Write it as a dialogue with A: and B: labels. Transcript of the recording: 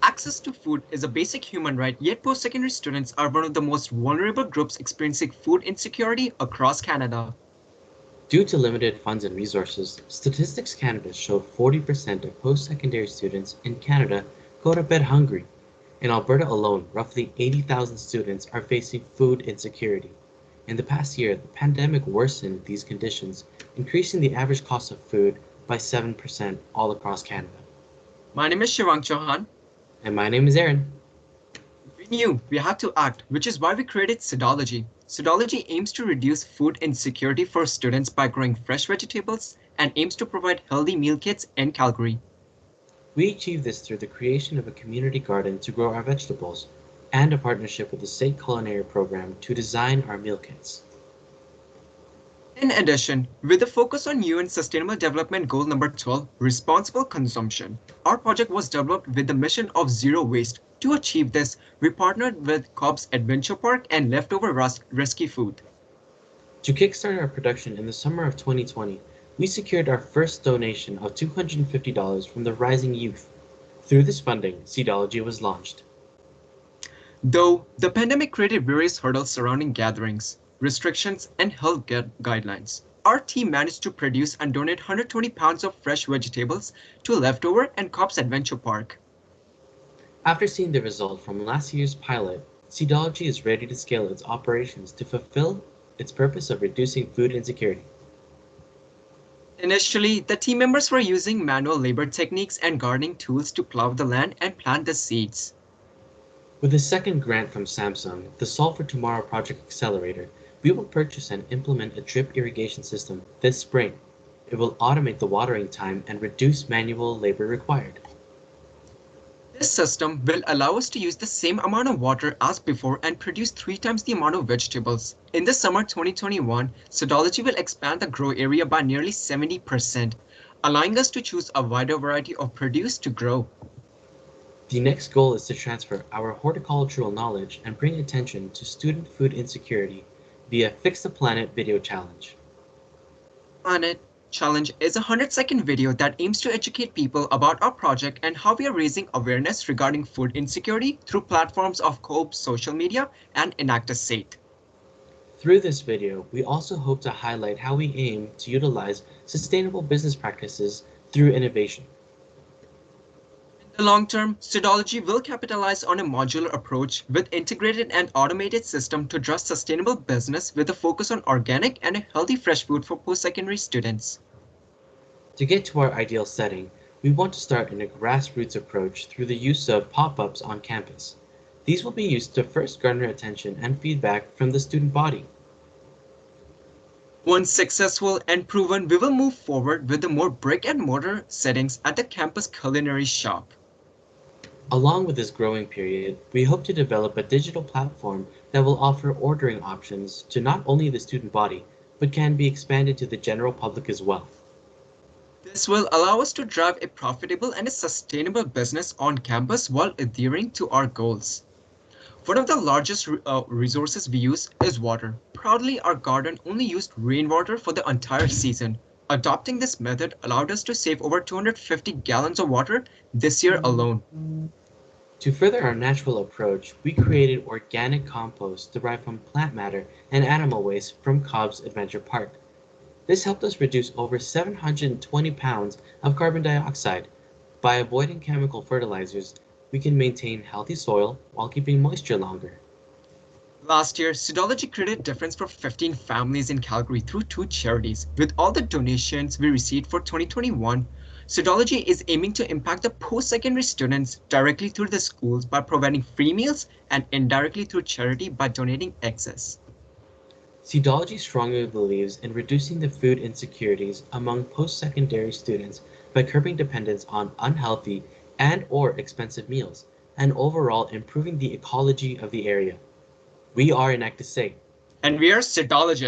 A: Access to food is a basic human right, yet post-secondary students are one of the most vulnerable groups experiencing food insecurity across Canada.
B: Due to limited funds and resources, Statistics Canada showed 40% of post-secondary students in Canada go to bed hungry. In Alberta alone, roughly 80,000 students are facing food insecurity. In the past year, the pandemic worsened these conditions, increasing the average cost of food by 7% all across Canada.
A: My name is Shivang Chauhan.
B: And my name is Aaron.
A: We knew we had to act, which is why we created Sidology. Sidology aims to reduce food insecurity for students by growing fresh vegetables and aims to provide healthy meal kits in Calgary.
B: We achieve this through the creation of a community garden to grow our vegetables and a partnership with the SAIT Culinary Program to design our meal kits.
A: In addition, with a focus on UN Sustainable Development Goal number 12, responsible consumption, our project was developed with the mission of zero waste. To achieve this, we partnered with Cobb's Adventure Park and Leftover Rescue Food.
B: To kickstart our production in the summer of 2020, we secured our first donation of $250 from the Rising Youth. Through this funding, Seedology was launched.
A: Though the pandemic created various hurdles surrounding gatherings, restrictions, and health guidelines, our team managed to produce and donate 120 pounds of fresh vegetables to Leftover and Cobb's Adventure Park.
B: After seeing the result from last year's pilot, Seedology is ready to scale its operations to fulfill its purpose of reducing food insecurity.
A: Initially, the team members were using manual labor techniques and gardening tools to plow the land and plant the seeds.
B: With a second grant from Samsung, the Solve for Tomorrow Project Accelerator, we will purchase and implement a drip irrigation system this spring. It will automate the watering time and reduce manual labor required.
A: This system will allow us to use the same amount of water as before and produce 3 times the amount of vegetables. In the summer 2021, Sidology will expand the grow area by nearly 70%, allowing us to choose a wider variety of produce to grow.
B: The next goal is to transfer our horticultural knowledge and bring attention to student food insecurity via Fix the Planet video challenge.
A: Planet Challenge is a 100-second video that aims to educate people about our project and how we are raising awareness regarding food insecurity through platforms of Coop's social media and Enactus SAIT.
B: Through this video, we also hope to highlight how we aim to utilize sustainable business practices through innovation.
A: In the long term, Sidology will capitalize on a modular approach with integrated and automated system to address sustainable business with a focus on organic and a healthy fresh food for post-secondary students.
B: To get to our ideal setting, we want to start in a grassroots approach through the use of pop-ups on campus. These will be used to first garner attention and feedback from the student body.
A: Once successful and proven, we will move forward with the more brick-and-mortar settings at the campus culinary shop.
B: Along with this growing period, we hope to develop a digital platform that will offer ordering options to not only the student body, but can be expanded to the general public as well.
A: This will allow us to drive a profitable and a sustainable business on campus while adhering to our goals. One of the largest resources we use is water. Proudly, our garden only used rainwater for the entire season. Adopting this method allowed us to save over 250 gallons of water this year alone.
B: To further our natural approach, we created organic compost derived from plant matter and animal waste from Cobb's Adventure Park. This helped us reduce over 720 pounds of carbon dioxide. By avoiding chemical fertilizers, we can maintain healthy soil while keeping moisture longer.
A: Last year, Sidology created a difference for 15 families in Calgary through 2 charities. With all the donations we received for 2021, Sidology is aiming to impact the post-secondary students directly through the schools by providing free meals and indirectly through charity by donating excess.
B: Seedology strongly believes in reducing the food insecurities among post-secondary students by curbing dependence on unhealthy and/or expensive meals, and overall improving the ecology of the area. We are Enactus SAIT.
A: And we are Sidologists.